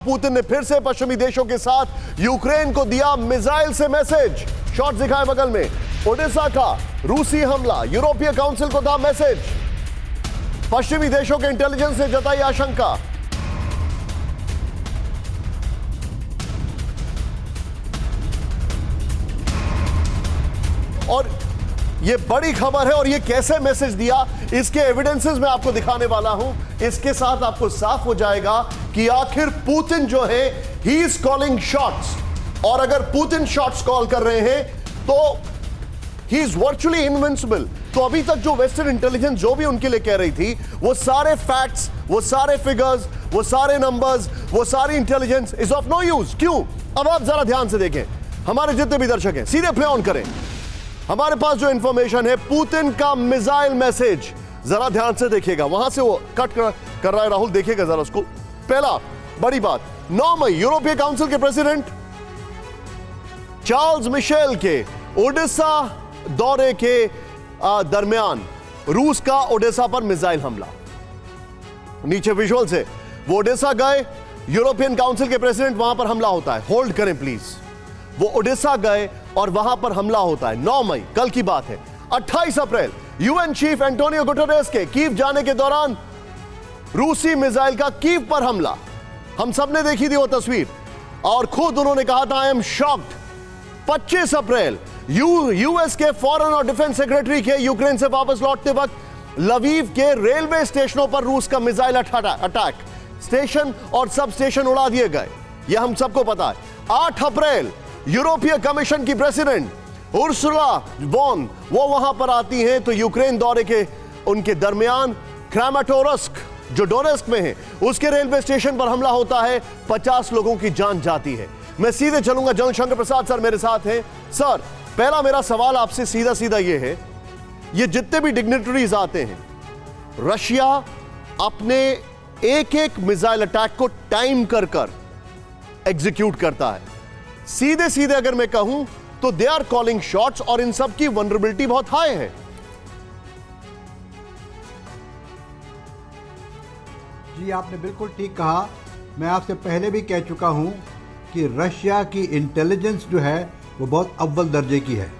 Putin ने फिर से पश्चिमी देशों के साथ यूक्रेन को दिया मिसाइल से मैसेज। शॉट दिखाए बगल में ओडेसा का रूसी हमला, यूरोपीय काउंसिल को था मैसेज। पश्चिमी देशों के इंटेलिजेंस ने जताई आशंका। और यह बड़ी खबर है और यह कैसे मैसेज दिया इसके एविडेंसेस मैं आपको दिखाने वाला हूं। इसके साथ आपको साफ हो जाएगा कि आखिर पुतिन जो है ही इज कॉलिंग शॉट्स, और अगर पुतिन शॉट्स कॉल कर रहे हैं तो ही इज वर्चुअली इनविंसिबल। तो अभी तक जो वेस्टर्न इंटेलिजेंस जो भी उनके लिए कह रही थी, वो सारे फैक्ट्स, वो सारे फिगर्स, वो सारे नंबर्स, वो सारी intelligence is of no use. क्यों? अब आप जरा ध्यान से देखें, हमारे जितने भी दर्शक हैं सीधे प्ले ऑन करें। हमारे पास जो इंफॉर्मेशन है पुतिन का मिसाइल मैसेज, जरा ध्यान से देखिएगा। वहां से वो कट कर रहा है राहुल, देखिएगा जरा उसको। पहला बड़ी बात, 9 मई यूरोपीय काउंसिल के प्रेसिडेंट चार्ल्स मिशेल के ओडेसा दौरे के दरमियान रूस का ओडेसा पर मिसाइल हमला। नीचे विजुअल से वो ओडेसा गए, यूरोपियन काउंसिल के प्रेसिडेंट, वहां पर हमला होता है। होल्ड करें प्लीज। वो ओडेसा गए और वहां पर हमला होता है। 9 मई कल की बात है। 28 अप्रैल यूएन चीफ एंटोनियो गुटेरेस के कीव जाने के दौरान रूसी मिसाइल का कीव पर हमला। हम सबने देखी थी वो तस्वीर और खुद उन्होंने कहा था I am shocked. 25 April US के फॉरेन और डिफेंस सेक्रेटरी के यूक्रेन से वापस लौटते वक्त लवीव के रेलवे स्टेशनों पर रूस का मिसाइल अटैक, स्टेशन और सब स्टेशन उड़ा दिए गए। यह हम सबको पता है। 8 अप्रैल यूरोपीय कमीशन की प्रेसिडेंट उर्सुला वॉन वो वहां पर आती हैं, तो यूक्रेन दौरे के उनके दरमियान क्रामाटोर्स्क जो डोनेस्क में है उसके रेलवे स्टेशन पर हमला होता है। 50 लोगों की जान जाती है। मैं सीधे चलूंगा, जनरल शंकर प्रसाद सर मेरे साथ हैं। सर, पहला मेरा सवाल आपसे सीधा सीधा ये है, ये जितने भी डिग्निटरीज आते हैं, रशिया अपने एक एक मिसाइल अटैक को टाइम कर कर एग्जीक्यूट करता है। सीधे सीधे अगर मैं कहूं तो दे आर कॉलिंग शॉट्स और इन सब की वनरेबिलिटी बहुत हाई है। जी, आपने बिल्कुल ठीक कहा। मैं आपसे पहले भी कह चुका हूं कि रशिया की इंटेलिजेंस जो है वो बहुत अव्वल दर्जे की है।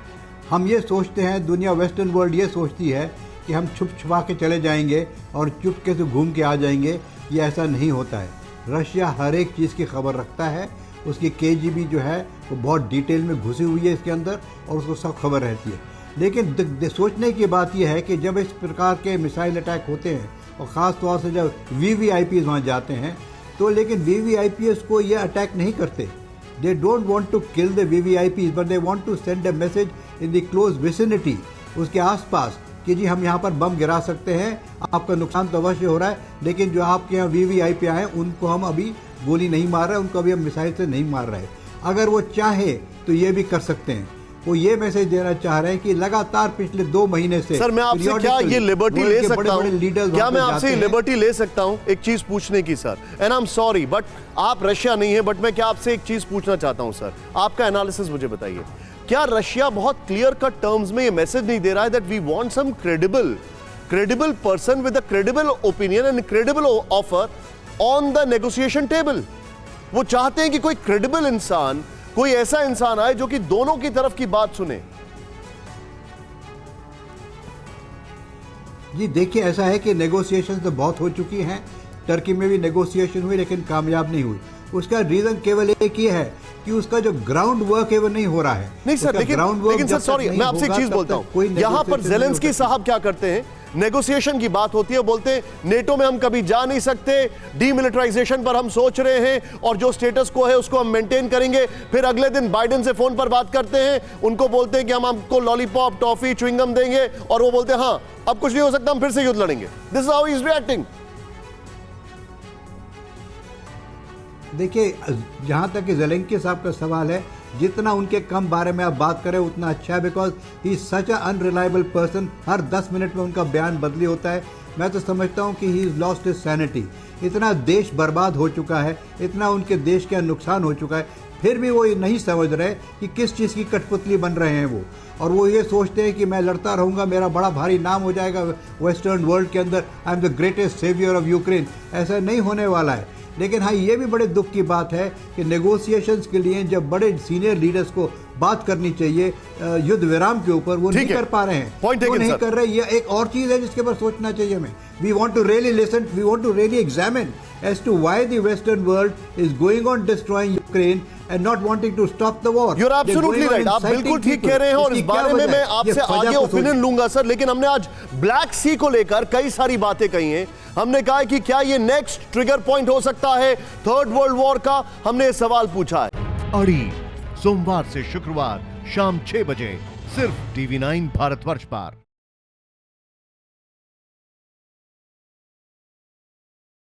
हम ये सोचते हैं, दुनिया वेस्टर्न वर्ल्ड ये सोचती है कि हम छुप छुपा के चले जाएंगे और चुपके से घूम के आ जाएंगे। ये ऐसा नहीं होता है। रशिया हर एक चीज़ की खबर रखता है। उसकी केजीबी जो है वो बहुत डिटेल में घुसी हुई है इसके अंदर और उसको सब खबर रहती है। लेकिन सोचने की बात यह है कि जब इस प्रकार के मिसाइल अटैक होते हैं और ख़ास तौर से जब VVIPs वहाँ जाते हैं, तो लेकिन VVIPs को ये अटैक नहीं करते। They don't want to kill the VVIPs but they want to send a message in the close vicinity, उसके आसपास, कि जी हम यहाँ पर बम गिरा सकते हैं, आपका नुकसान तो अवश्य हो रहा है, लेकिन जो आपके यहाँ VVIP आए उनको हम अभी गोली नहीं मार रहे, उनको अभी हम मिसाइल से नहीं मार रहे। अगर वो चाहे तो ये भी कर सकते हैं। वो ये मैसेज देना चाह रहे हैं कि लगातार पिछले 2 महीने से सर, मैं आपसे क्या ये लिबर्टी ले सकता हूं? क्या मैं आपसे लिबर्टी ले सकता हूं एक चीज पूछने की sir? And I am sorry but आप रशिया नहीं है, बट मैं क्या आपसे एक चीज पूछना चाहता हूं सर, आपका एनालिसिस मुझे बताइए। क्या रशिया बहुत क्लियर कट टर्म्स में ये मैसेज नहीं दे रहा है that we want some credible person with a credible opinion and credible offer on the negotiation table? वो चाहते हैं कि कोई क्रेडिबल इंसान, कोई ऐसा इंसान आए जो कि दोनों की तरफ की बात सुने। जी देखिए, ऐसा है कि नेगोशिएशन तो बहुत हो चुकी हैं। टर्की में भी नेगोशिएशन हुई लेकिन कामयाब नहीं हुई। उसका रीजन केवल एक ही है कि उसका जो ग्राउंड वर्क है वो नहीं हो रहा है। नहीं सर, लेकिन सर सॉरी, मैं आपसे एक चीज बोलता हूं। यहां पर ज़ेलेंस्की साहब क्या करते हैं, नेगोशिएशन की बात होती है, बोलते हैं नेटो में हम कभी जा नहीं सकते, डीमिलिटराइजेशन पर हम सोच रहे हैं और जो स्टेटस को है उसको हम मेंटेन करेंगे। फिर अगले दिन बाइडेन से फोन पर बात करते हैं, उनको बोलते हैं कि हम आपको लॉलीपॉप, टॉफी, च्युइंगम देंगे, और वो बोलते हैं हाँ अब कुछ नहीं हो सकता, हम फिर से युद्ध लड़ेंगे। This is how he is reacting. देखिए, जहाँ तक कि ज़ेलेंस्की साहब का सवाल है, जितना उनके कम बारे में आप बात करें उतना अच्छा है, because he such a unreliable person. Her 10 minute में उनका बयान बदली होता है। मैं तो समझता हूँ कि he is lost his sanity. इतना देश बर्बाद हो चुका है, इतना उनके देश का नुकसान हो चुका है, फिर भी वो ये नहीं समझ रहे कि किस चीज़ की कठपुतली बन रहे हैं वो। और वो ये सोचते हैं कि मैं लड़ता रहूँगा, मेरा बड़ा भारी नाम हो जाएगा वेस्टर्न वर्ल्ड के अंदर, I am the greatest saviour of Ukraine. ऐसा नहीं होने वाला है। लेकिन हाँ, ये भी बड़े दुख की बात है कि नेगोशिएशंस के लिए जब बड़े सीनियर लीडर्स को बात करनी चाहिए युद्ध विराम के ऊपर, वो नहीं कर पा रहे हैं। Point वो taken, नहीं sir. कर रहे। ये एक और चीज है जिसके ऊपर सोचना चाहिए हमें। We want to really listen, we want to really examine as to why the Western world is going on destroying Ukraine and not wanting to stop the war. You're absolutely right. आप बिल्कुल ठीक कह रहे हैं और इस बारे में मैं आपसे आगे ओपिनियन लूंगा सर, लेकिन हमने आज ब्लैक सी को लेकर कई सारी बातें कही हैं। हमने कहा कि क्या ये नेक्स्ट ट्रिगर पॉइंट हो सकता है थर्ड वर्ल्ड वॉर का, हमने ये सवाल पूछा है। अड़ी सोमवार से शुक्रवार शाम 6 बजे सिर्फ TV9 भारतवर्ष पर।